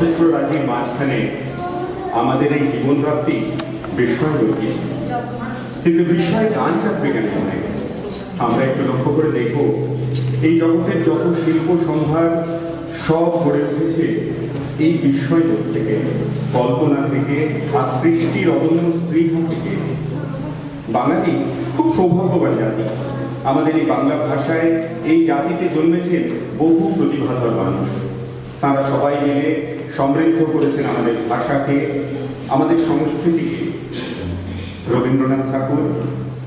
নক্ষত্র রাজির মাঝখানে আমাদের এই জীবন প্রাপ্তি বিস্ময়জনক, কিন্তু বিস্ময় গান চাপবে কেন মনে? আমরা একটু লক্ষ্য করে দেখব, এই জগতের যত শিল্প সম্ভার সব গড়ে উঠেছে এই বিস্ময়জোর থেকে, কল্পনা থেকে, আর সৃষ্টির অদম্য স্পৃহা থেকে। বাঙালি খুব সৌভাগ্যবান জাতি। আমাদের এই বাংলা ভাষায় এই জাতিতে জন্মেছেন বহু প্রতিভাধর মানুষ। তারা সবাই মিলে সমৃদ্ধ করেছেন আমাদের ভাষাকে, আমাদের সংস্কৃতিকে। রবীন্দ্রনাথ ঠাকুর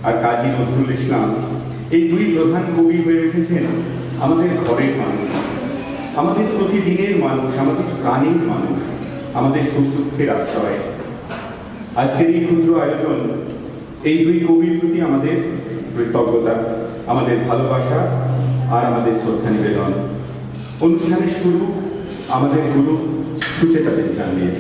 আর কাজী নজরুল ইসলাম এই দুই প্রধান কবি হয়ে উঠেছেন আমাদের ঘরের মানুষ, আমাদের প্রতিদিনের মানুষ, আমাদের প্রাণীর মানুষ, আমাদের সুখ দুঃখের আশ্রয়। আজকের এই ক্ষুদ্র আয়োজন এই দুই কবির প্রতি আমাদের কৃতজ্ঞতা, আমাদের ভালোবাসা আর আমাদের শ্রদ্ধা নিবেদন। অনুষ্ঠানের শুরু আমাদের গুরু সুচেতাদের গান দিয়ে।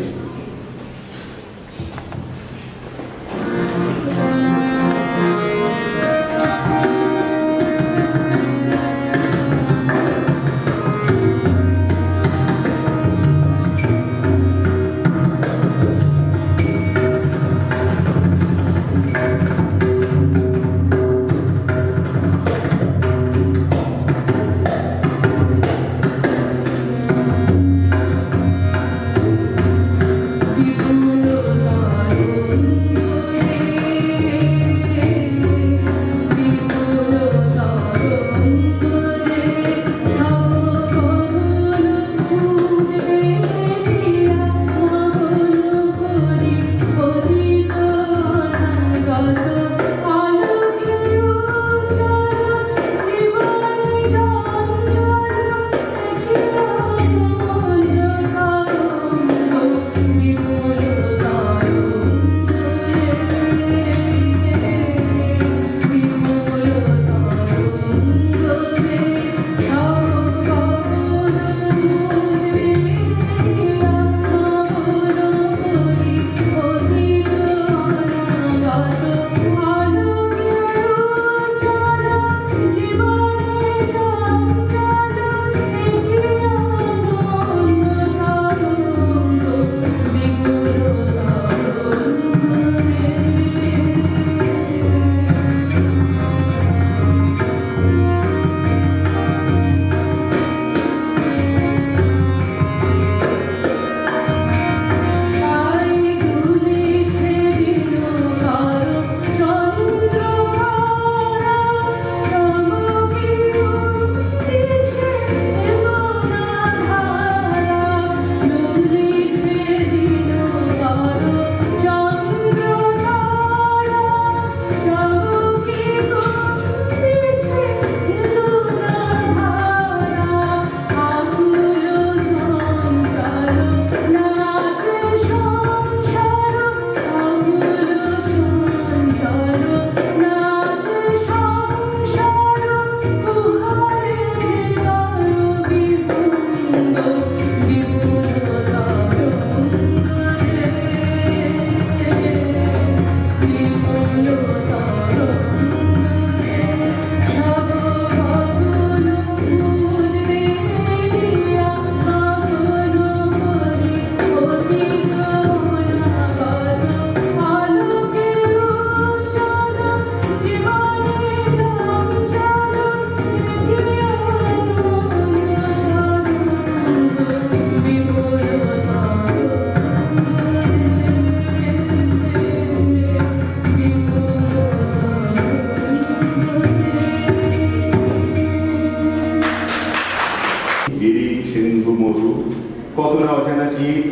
কত না অজানা জীব,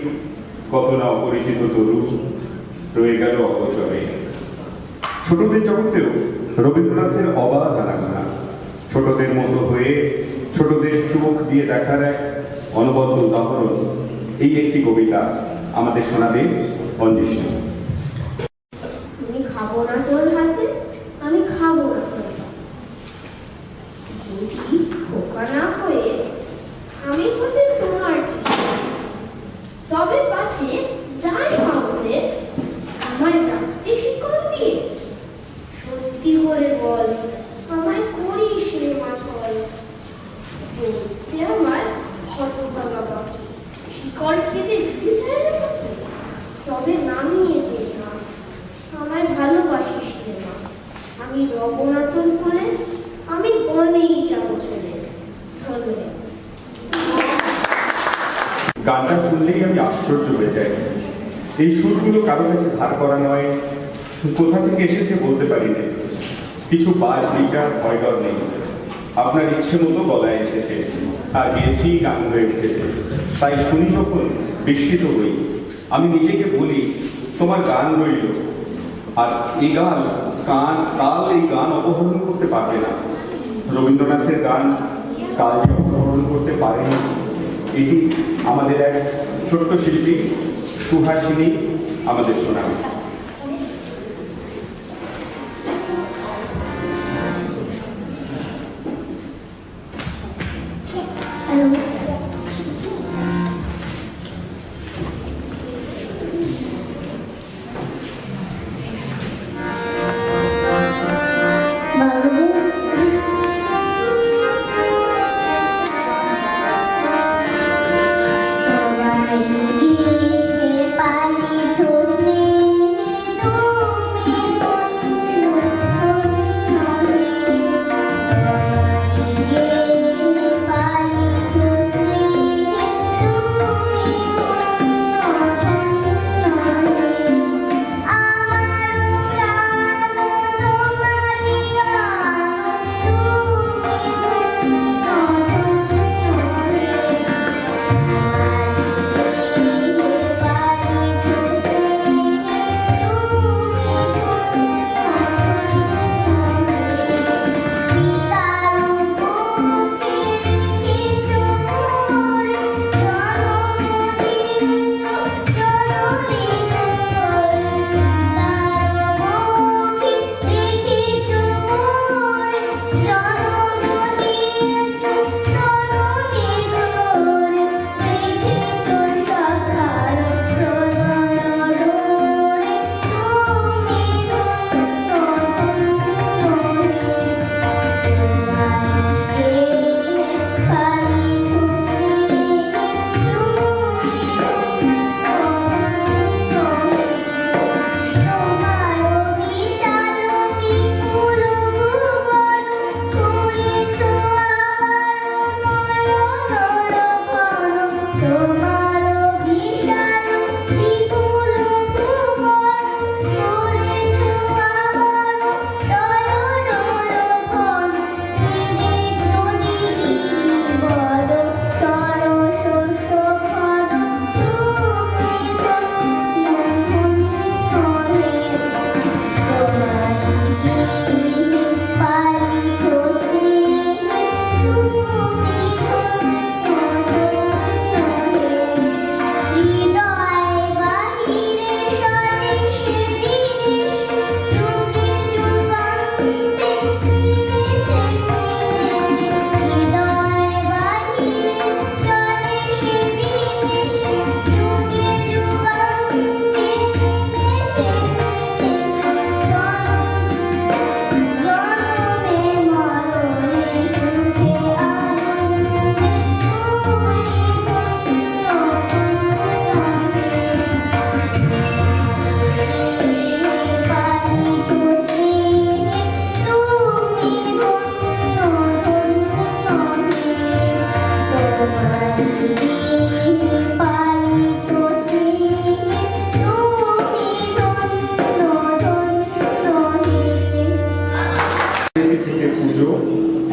কত না অপরিচিত তরু রয়ে গেল অগোচরে। ছোটদের জগতেও রবীন্দ্রনাথের অবাধ আনাগোনা। ছোটদের মতো হয়ে ছোটদের চোখ দিয়ে দেখার এক অনবদ্য উদাহরণ এই একটি কবিতা আমাদের শোনাবে অঞ্জিষ্ণু। আমি খাবো না তোর হাতে, আমি খাবো না তোর হাতে। যদি খোকা না হয়ে আমি হতে তোমার, তবে পাছে যাই মা বলে আমায় ডাকতে শিকল দিয়ে। সত্যি করে বল, আমায় করিস রে মাছ বল। বলতে আমার হতভাগা পাখি, শিকল খাবার খেতে দিতে চায় না তোকে? তবে নামিয়ে দে না, আমায় ভালোবাসিস না। আমি রবনাথন বলে আমি বনেই যাবো চলে। ধন্যবাদ। গানটা শুনলেই আমি আশ্চর্য হয়ে যাই। এই সুরগুলো কারো কাছে ধার করা নয়, কোথা থেকে এসেছে বলতে পারি না। কিছু বাজ বিচার ভয়ডর নেই, আপনার ইচ্ছে মতো গলায় এসেছে, আর গেয়েছি গান হয়ে উঠেছে। তাই শুনি যখন বিস্মিত হই, আমি নিজেকে বলি তোমার গান রইল। আর এই গান কাল এই গান অপহরণ করতে পারবে না। রবীন্দ্রনাথের গান কাল যে অপহরণ করতে পারেনি, এটি আমাদের এক ছোট্ট শিল্পী সুহাসিনী আমাদের শোনাবে।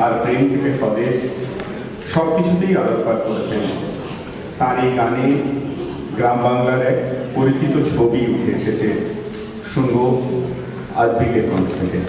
আর প্রেম থেকে স্বদেশ সবকিছুতেই আলোকপাত করেছেন। তার এই গানে গ্রাম বাংলার এক পরিচিত ছবি উঠে এসেছে। শুনব আদ্রিকের কণ্ঠ থেকে।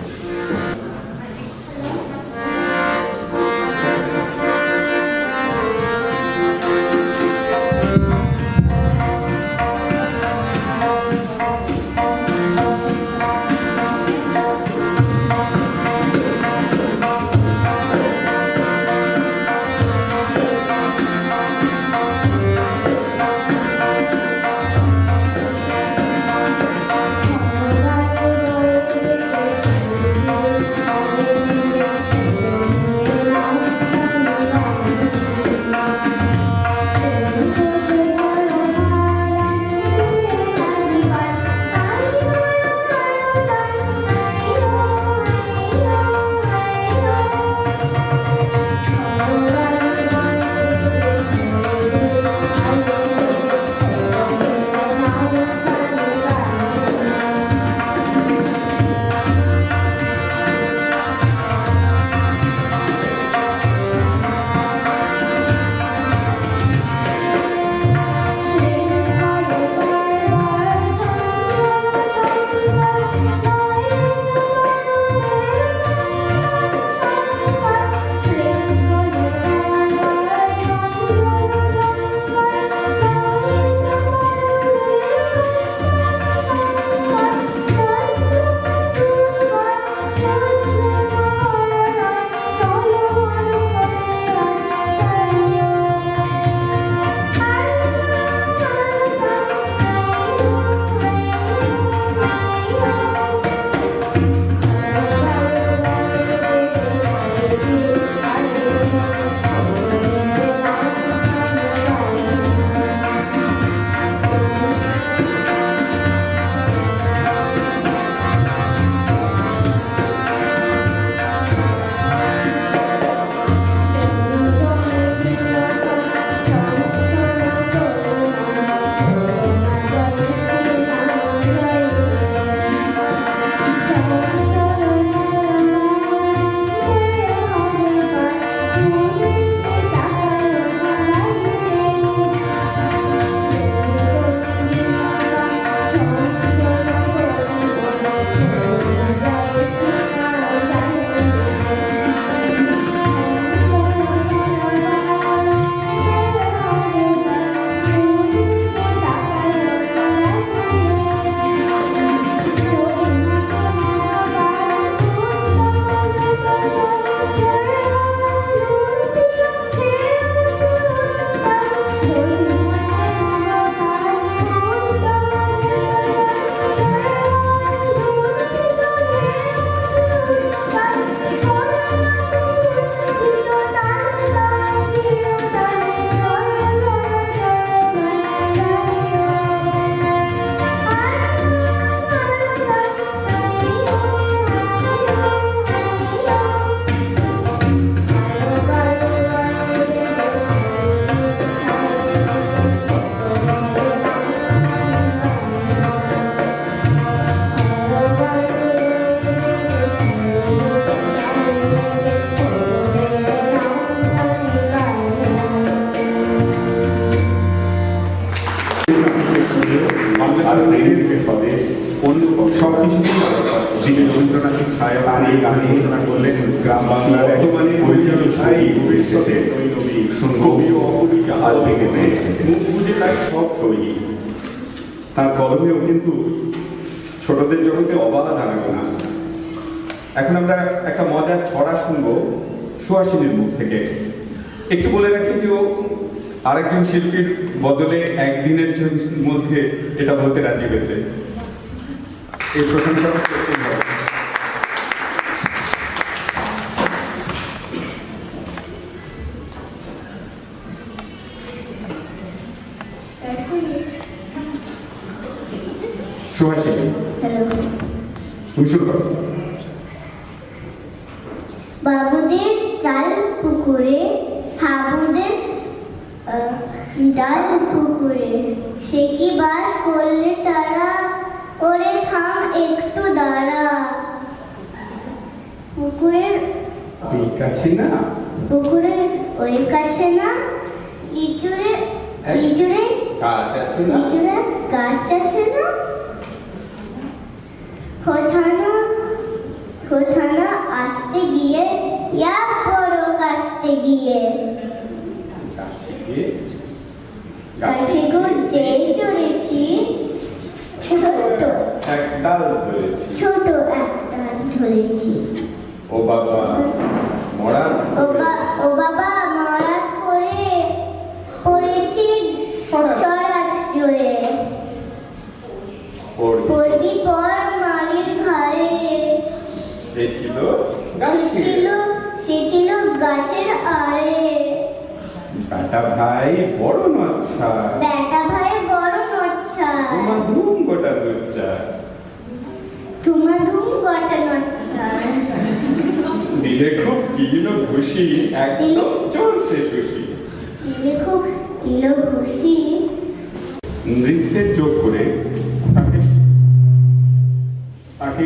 আর প্রেমের যে স্বদেশ অন্য সবকিছুতেই যিনি রবীন্দ্রনাথের ছায়া তার এই গানে ঘোষণা করলেন গ্রাম বাংলার বর্তমানে পরিচালক ছাই উঠে এসেছে কবি ও অকবিতা হাল থেকে মুখ বুঝে তাই সব সই। তার কলমেও কিন্তু ছোটদের জগতে অবাধ আনাগোনা। এখন আমরা একটা মজার ছড়া শুনবো সুহাসিনীর মুখ থেকে। একটু বলে রাখি যে ও আরেকজন শিল্পীর বদলে একদিনের মধ্যে এটা বলতে রাজি হয়েছে। এই প্রশংসা করতে হবে। সুহাসিনী তুমি শুরু করো। বাবুদের তাল পুকুরে হাবুদের ডাল পুকুরে সে কি বাস করলে তারা ওরে থাম একটু দাঁড়া পুকুরের এই কাছে না পুকুরের ওই কাছে না লিচুরে লিচুরে কাজ আছে না লিচুরে গাছ আছে না কোথানো আসতে গিয়ে ইয়া বড় কাছতে গিয়ে গাছে যেই চড়েছি ছোট এক ডাল ধরেছি ছোট একটা ধরেছি ও বাবা মরা ও বাবা মরাত করে পড়েছি সরাত জোরে পড়বি পর মালির ঘরে সে ছিল গাছের আড়ে বেটা ভাই বড় নচ্ছা বেটা ভাই বড় নচ্ছা তোমা ধুম গোটা দুচ্চা নচ্ছা দিলে খুব কিলো খুশি একদম চলছে খুশি দিলে খুব কিলো খুশি নৃত্যের যোগ করে তাকে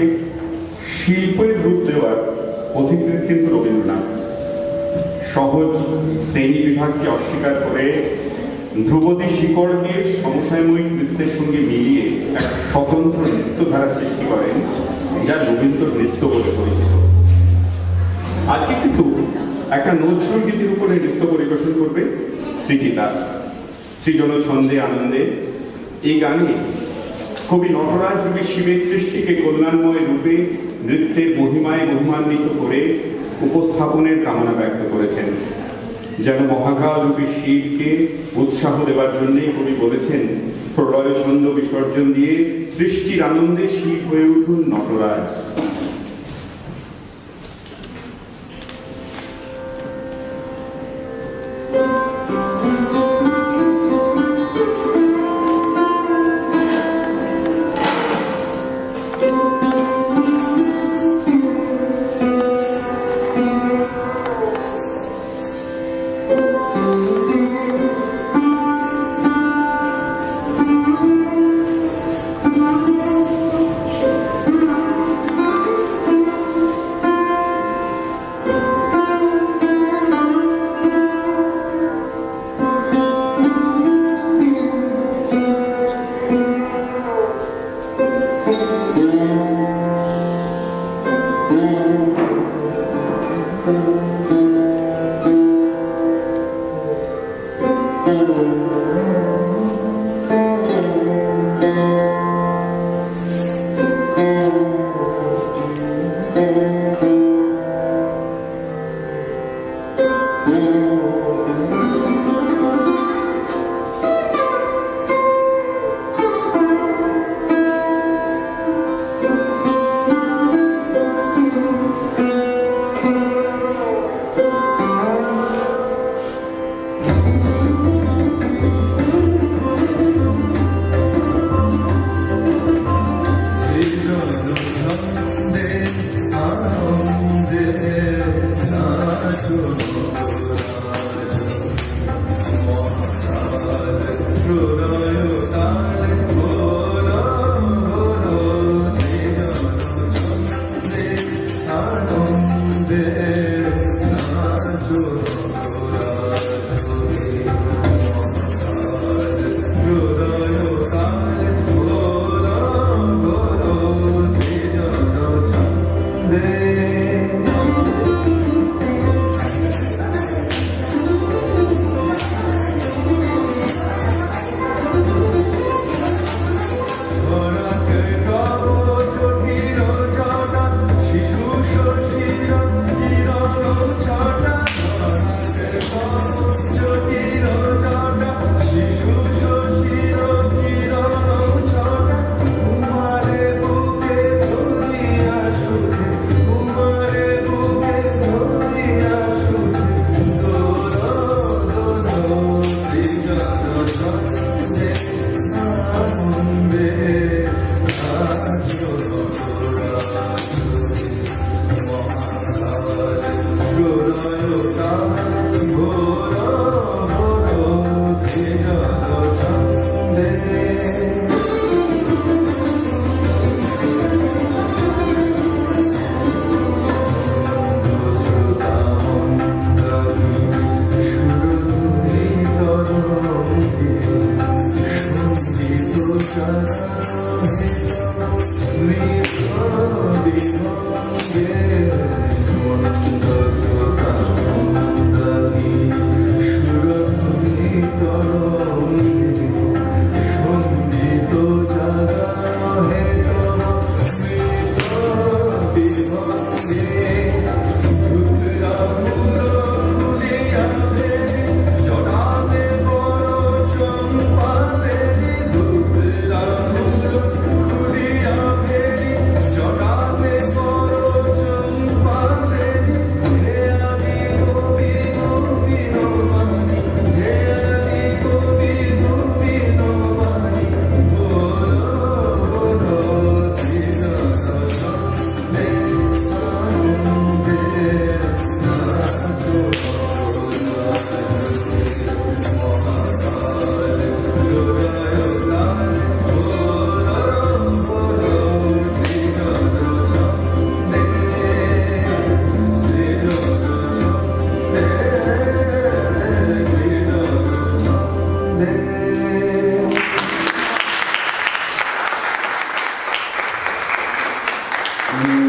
শিল্পের রূপ দেওয়ার অধিকার কিন্তু রবীন্দ্রনাথ সহজ শ্রেণী বিভাগকে অস্বীকার করে ধ্রুপদী শিকড়কে সমসাময়িক নৃত্যের সঙ্গে মিলিয়ে এক স্বতন্ত্র নৃত্যধারা সৃষ্টি করেন যা রবীন্দ্র নৃত্য বলে পরিচিত। আজকে কিন্তু একটা নজরুল গীতির উপরে নৃত্য পরিবেশন করবে সৃজিতা সৃজন ছন্দে আনন্দে। এই গানে কবি নটরাজ রূপী শিবের সৃষ্টিকে কল্যাণময় রূপে নৃত্যের মহিমায় মহিমান্বিত করে উপস্থাপনের কামনা ব্যক্ত করেছেন। যেন মহাকাল রূপী শিবকে উৎসাহ দেওয়ার জন্যই কবি বলেছেন, প্রলয় ছন্দ বিসর্জন দিয়ে সৃষ্টির আনন্দে শিব হয়ে উঠুন নটরাজ।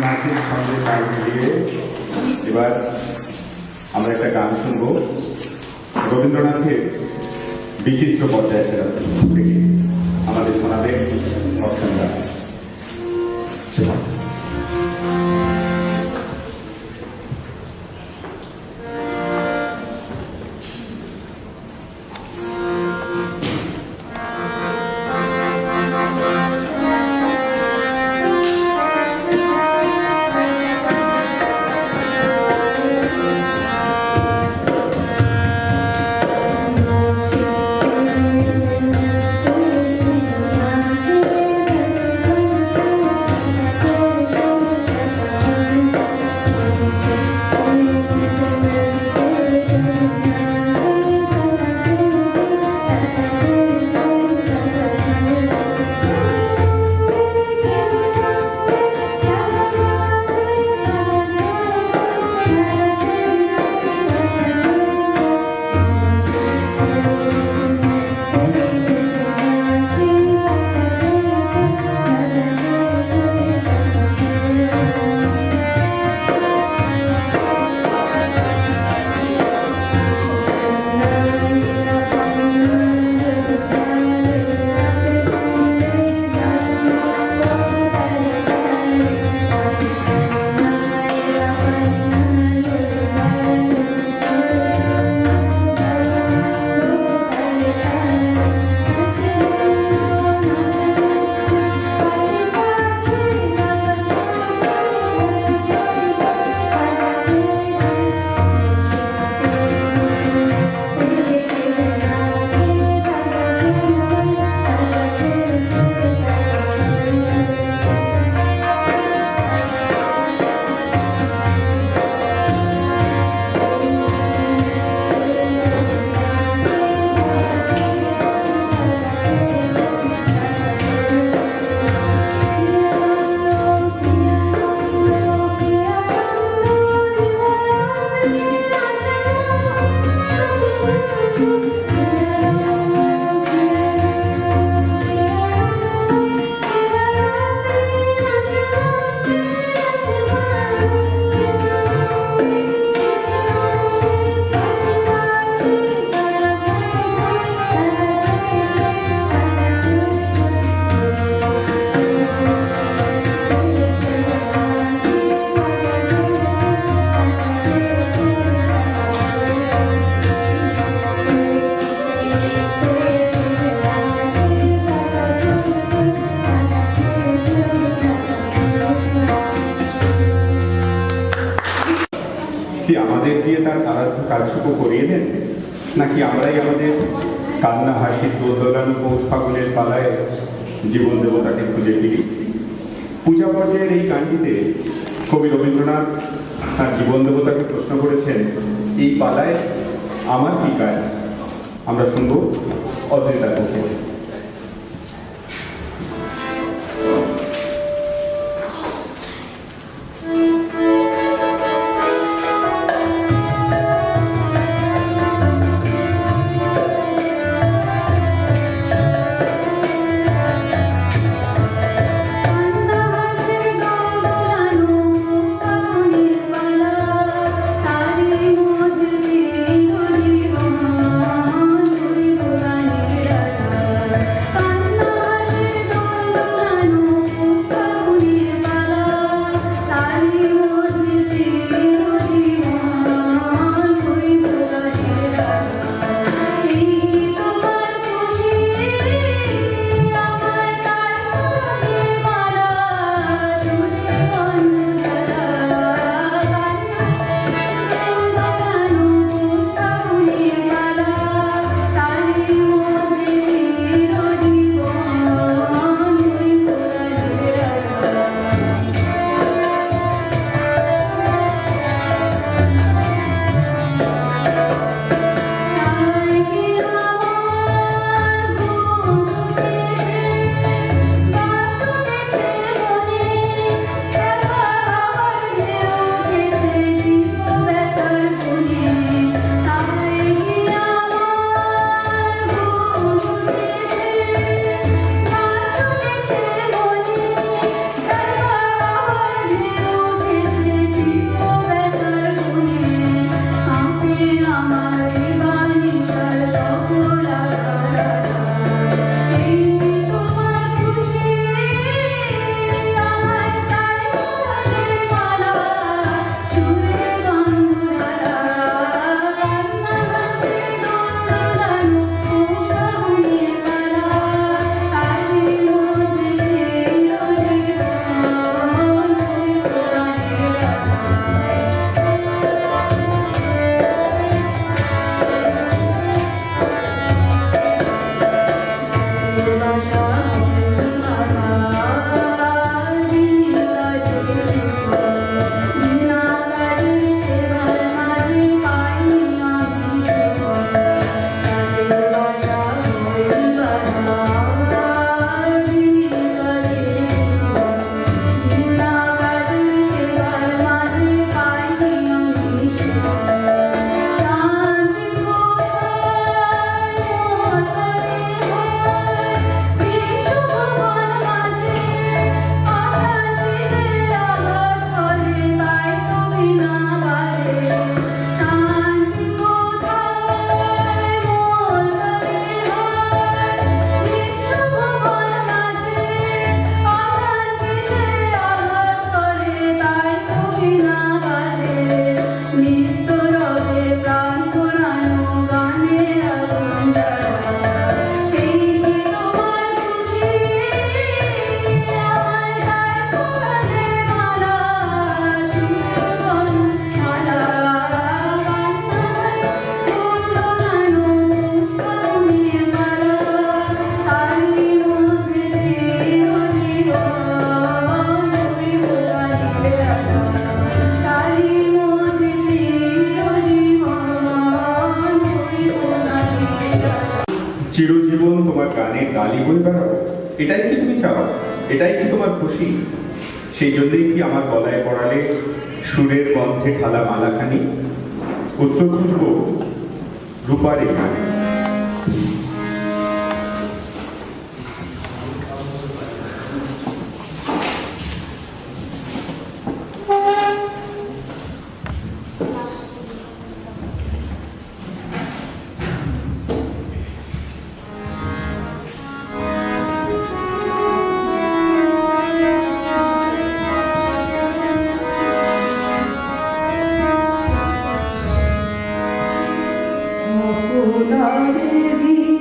নাচের সঙ্গে তাল মিলিয়ে এবার আমরা একটা গান শুনবো রবীন্দ্রনাথের বিচিত্র পর্যায় সেরা থেকে আমাদের শোনাবে অপশন দাস। কি আমাদের দিয়ে তার আরাধ্য কাজটুকু করিয়ে দেন, নাকি আমরাই আমাদের কান্না হাসি দোলানো পৌষ ফাগুনের পালায় জীবন দেবতাকে খুঁজে ফিরি? পূজা পর্যায়ের এই গানটিতে কবি রবীন্দ্রনাথ তার জীবন দেবতাকে প্রশ্ন করেছেন, এই পালায় আমার কি কাজ? আমরা শুনবো অদ্রিতার মুখে। ঘুরে বেড়াবো, এটাই কি তুমি চাও? এটাই কি তোমার খুশি? সেই জন্যই কি আমার গলায় পড়ালে সুরের গন্ধে ঢালা মালাখানি? উত্তর খুঁজব রূপার গানে। অপরাধে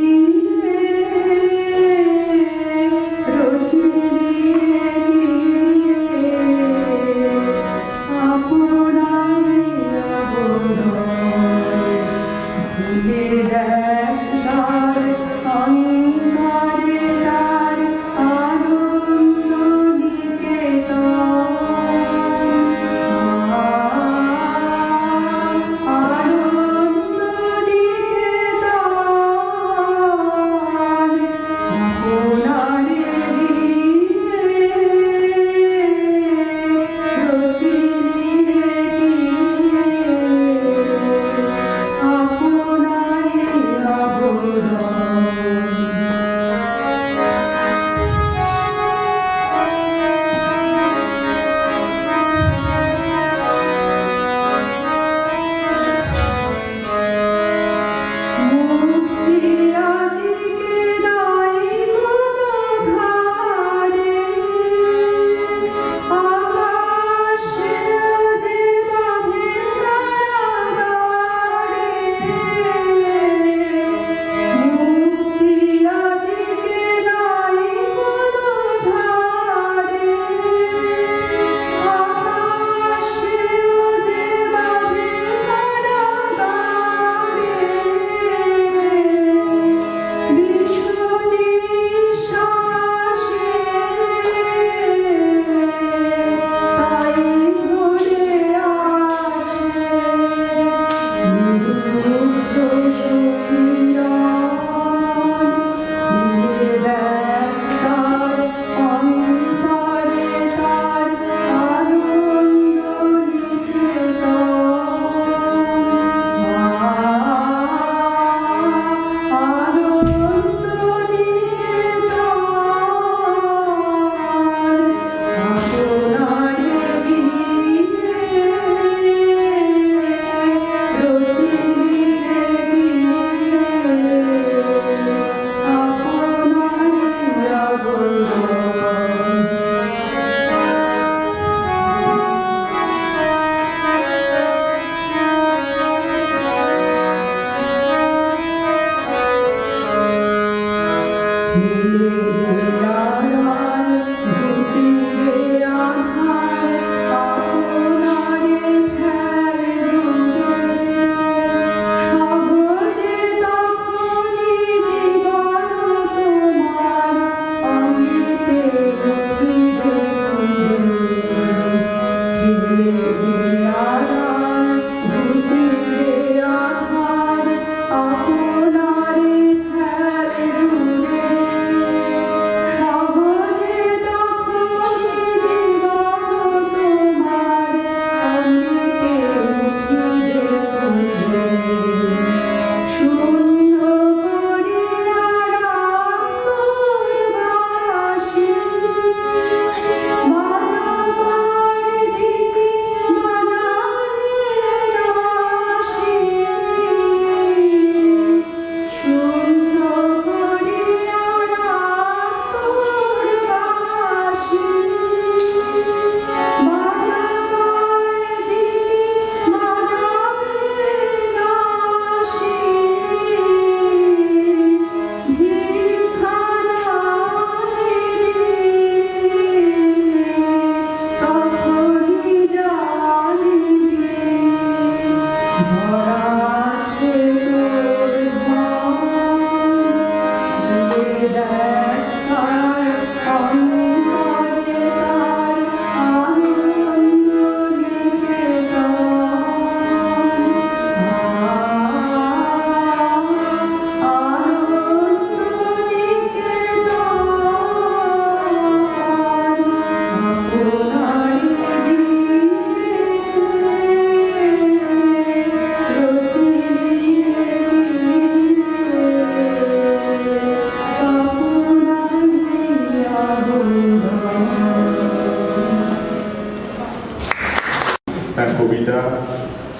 তার কবিতা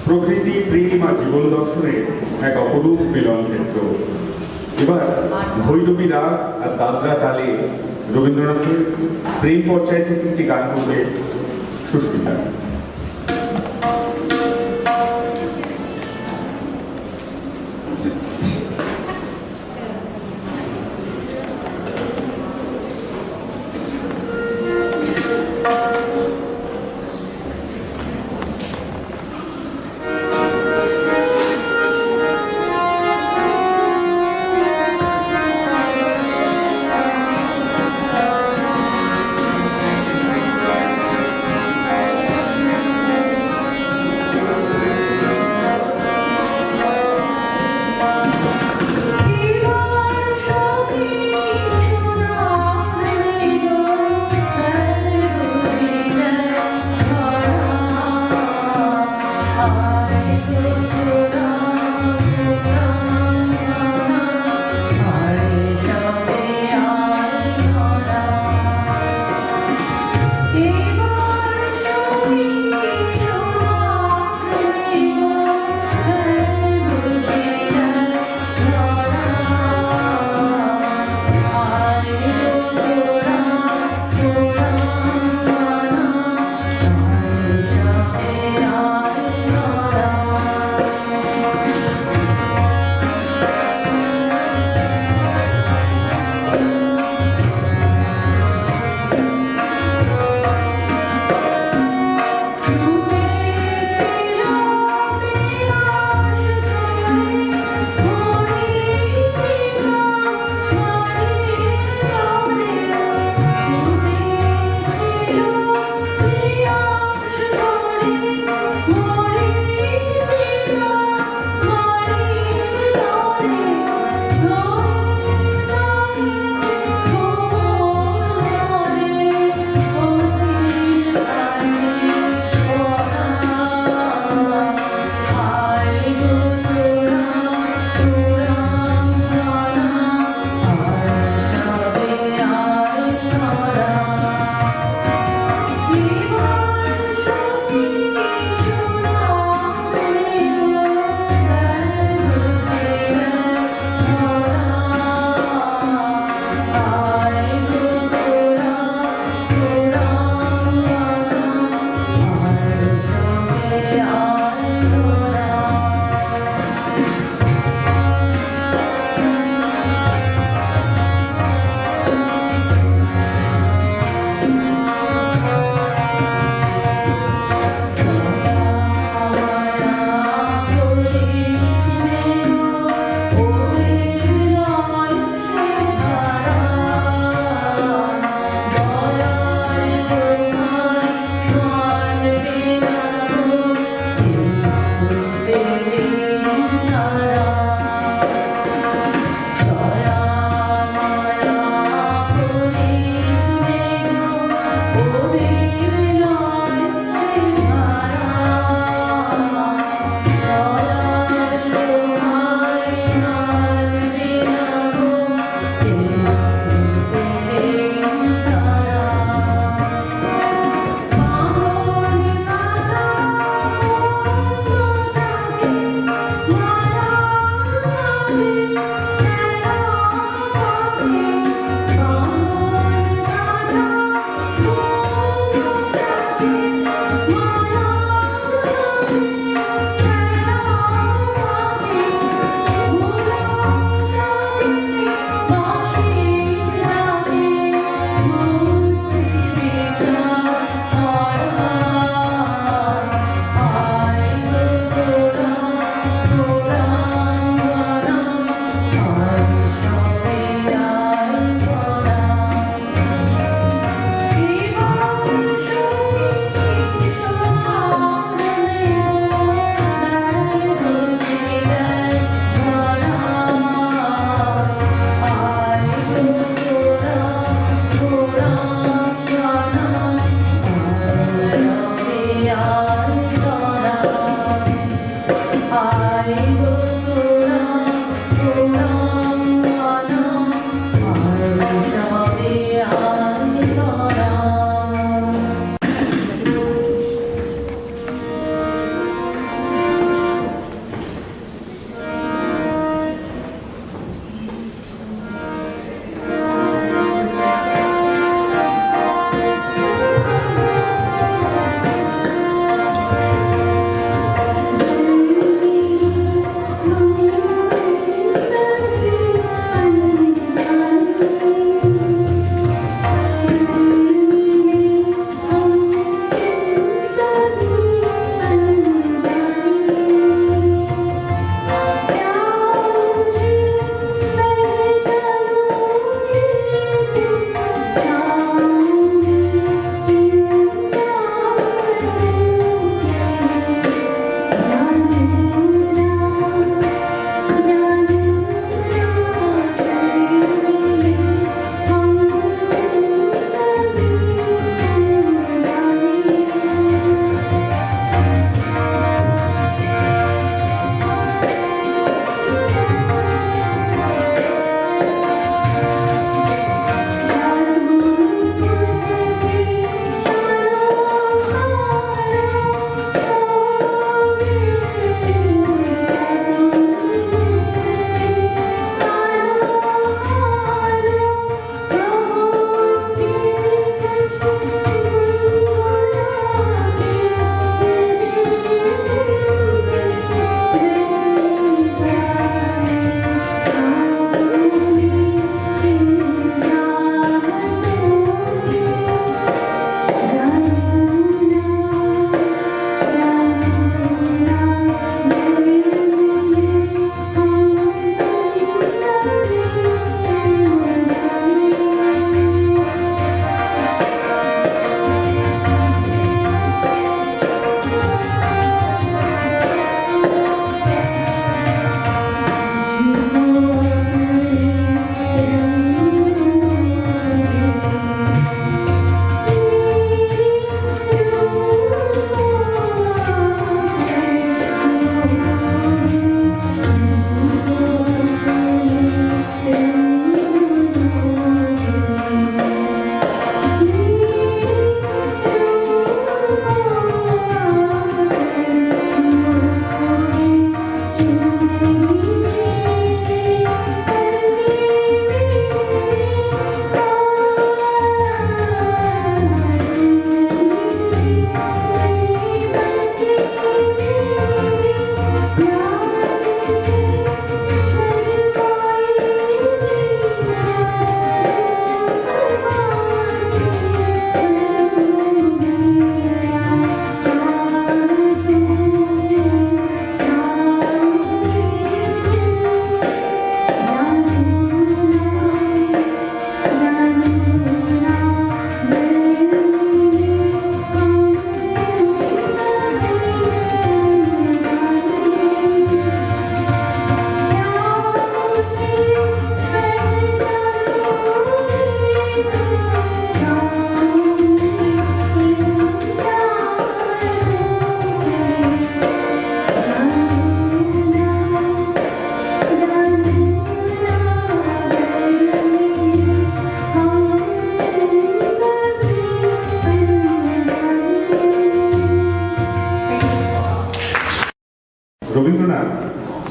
প্রকৃতি, প্রেম আর জীবন দর্শনের এক অপরূপ মিলন ক্ষেত্র। এবার ভৈরবী রাগ আর দাদরা তালে রবীন্দ্রনাথের প্রেম পর্যায়ে থেকে একটি গান করবে সুস্মিতা।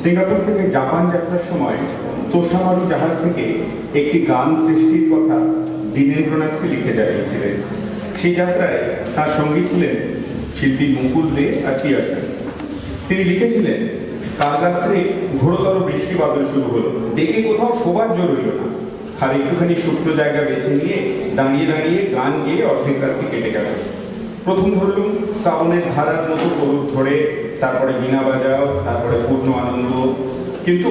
সিঙ্গাপুর থেকে জাপান যাত্রার সময় তোষামারু জাহাজ থেকে একটি গান সৃষ্টির কথা দীনেন্দ্রনাথকে লিখে জানিয়েছিলেন। সেই যাত্রায় তার সঙ্গী ছিলেন শিল্পী মুকুল দে আর পিয়ারসন। তিনি লিখেছিলেন, কাল রাত্রে ঘোরতর বৃষ্টি বাদল শুরু হলো, ডেকে কোথাও শোবার জোর হইল না। আর একটুখানি শুকনো জায়গা বেছে নিয়ে দাঁড়িয়ে দাঁড়িয়ে গান গেয়ে অর্ধেক রাত্রি কেটে গেল। প্রথম ধরলুম শ্রাবণের ধারার মতো গরুর ঝড়ে, তারপরে বীণা বাজাও, তারপরে পূর্ণ আনন্দ। কিন্তু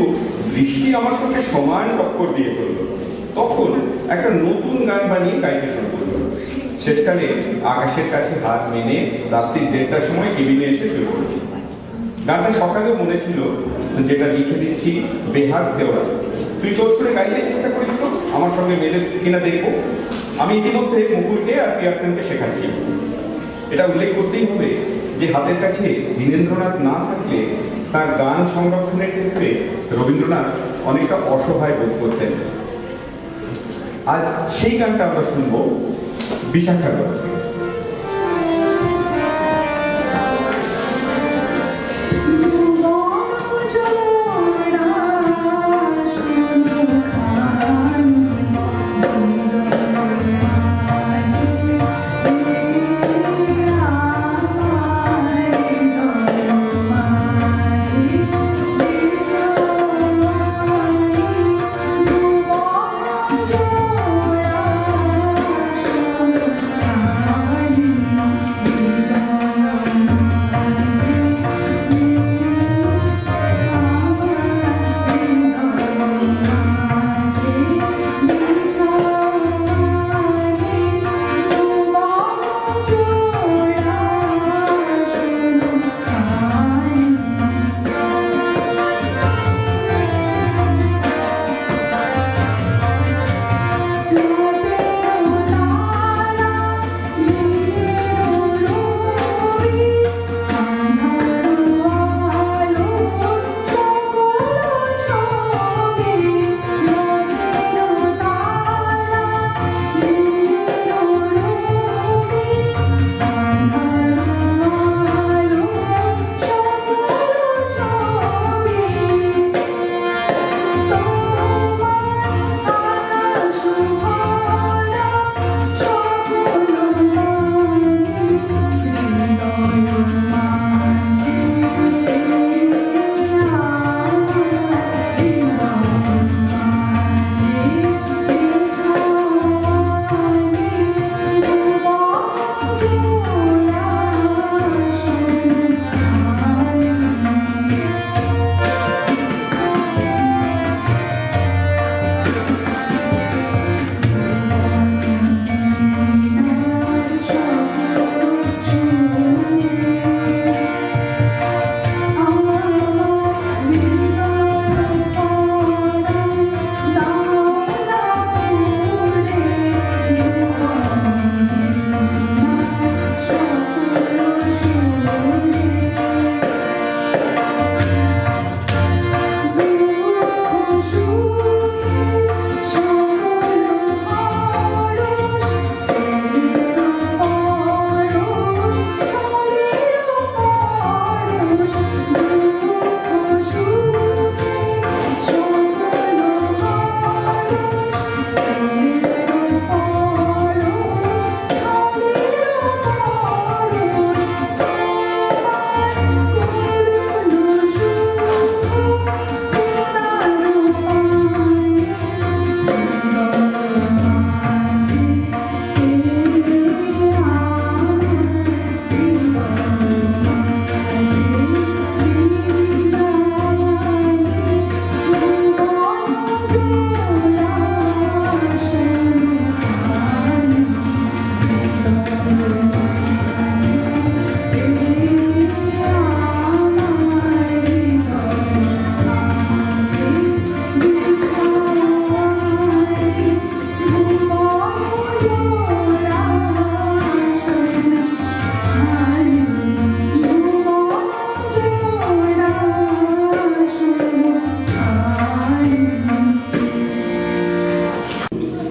বৃষ্টি আমার সাথে সমান টক্কর দিয়ে চলল। তখন একটা নতুন গান বানিয়ে গাইতে শুরু করলো। শেষকালে আকাশের কাছে হাত মেনে রাত্রি 1:30টার সময় কেবিনে এসে শুরু করল। গানটা সকালে মনে ছিল, যেটা লিখে দিচ্ছি বেহাগ দেওয়া। তুই তোর করে গাইতে চেষ্টা করিস তো, আমার সঙ্গে মেলে কিনা দেখবো। আমি ইতিমধ্যে মুকুলকে আর পিয়ারসনকে শেখাচ্ছি। এটা উল্লেখ করতেই হবে যে হাতের কাছে দীনেন্দ্রনাথ না থাকলে তার গান সংরক্ষণের ক্ষেত্রে রবীন্দ্রনাথ অনেকটা অসহায় বোধ করতেন। আজ সেই গানটা আমরা শুনবো বিশাখার গলা থেকে।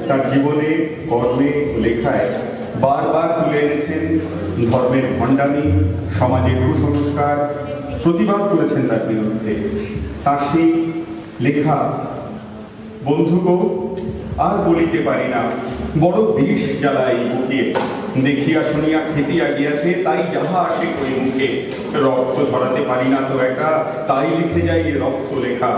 তার জীবনে, কর্মে, লেখায় বারবার তুলে এনেছেন ধর্মের ভণ্ডামি, সমাজের কুসংস্কার, প্রতিবাদ করেছেন তার বিরুদ্ধে। তার সেই লেখা বন্ধুগো আর বলিতে পারি না, বড় বিষ জ্বালাই বুকে, দেখিয়া শুনিয়া খেতিয়া গিয়াছে তাই যাহা আসে কই মুখে, রক্ত ঝরাতে পারি না তো একা, তাই লিখে যাই এ রক্ত লেখা।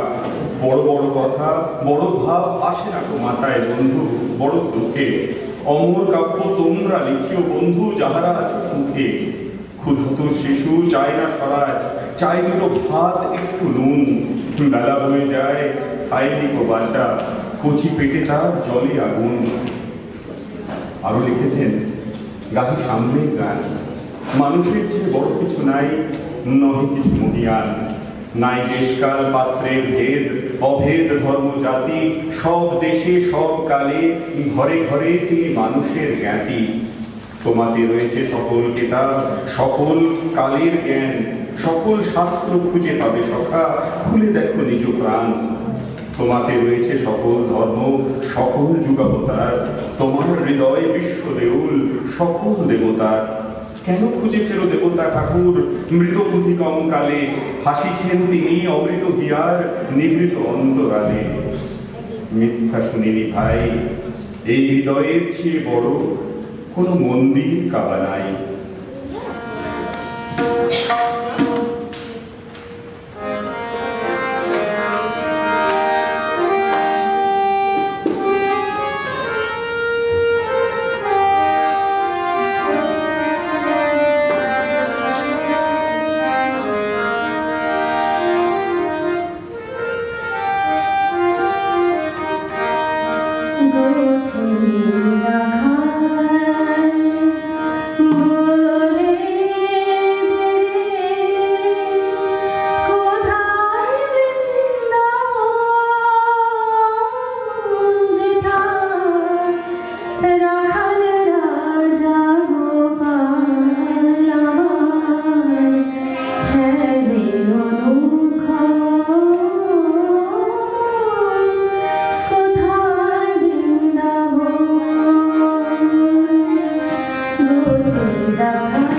বড় বড় কথা বড় ভাব আসে না তো মাথায় বন্ধু, বড় দুঃখে অমর কাব্য তোমরা লিখিও বন্ধু যাহারা আছো সুখে। ক্ষুধার্ত শিশু চায় না স্বরাজ, চাই দুটো ভাত একটু নুন, বেলা বয়ে যায় খাইনি গো বাছা, কচি পেটে তার জলে আগুন। আরো লিখেছেন গাহি সামনে গান, মানুষের চেয়ে বড় কিছু নাই, নহে কিছু মহিয়ান, নাই দেশকাল পাত্রের ভেদ, অভেদ ধর্ম জাতি, সব দেশে সব কালে ঘরে ঘরে তিনি মানুষের জ্ঞাতি। তোমাতে রয়েছে সকল কেতাব, সকল কালের জ্ঞান, সকল শাস্ত্র খুঁজে পাবে সখা, খুলে দেখো নিজ প্রাণ। তোমাতে রয়েছে সকল ধর্ম, সকল যুগাবতার, তোমার হৃদয় বিশ্ব দেউল, সকল দেবতার। কেন খুঁজে ফেরো দেবতা ঠাকুর মৃত পুঁথিকম কালে, হাসিছেন তিনি অমৃত হিয়ার নিভৃত অন্তরালে। মিথ্যা শুনিনি ভাই, এই হৃদয়ের চেয়ে বড় কোনো মন্দির কাবা নাই। Thank you.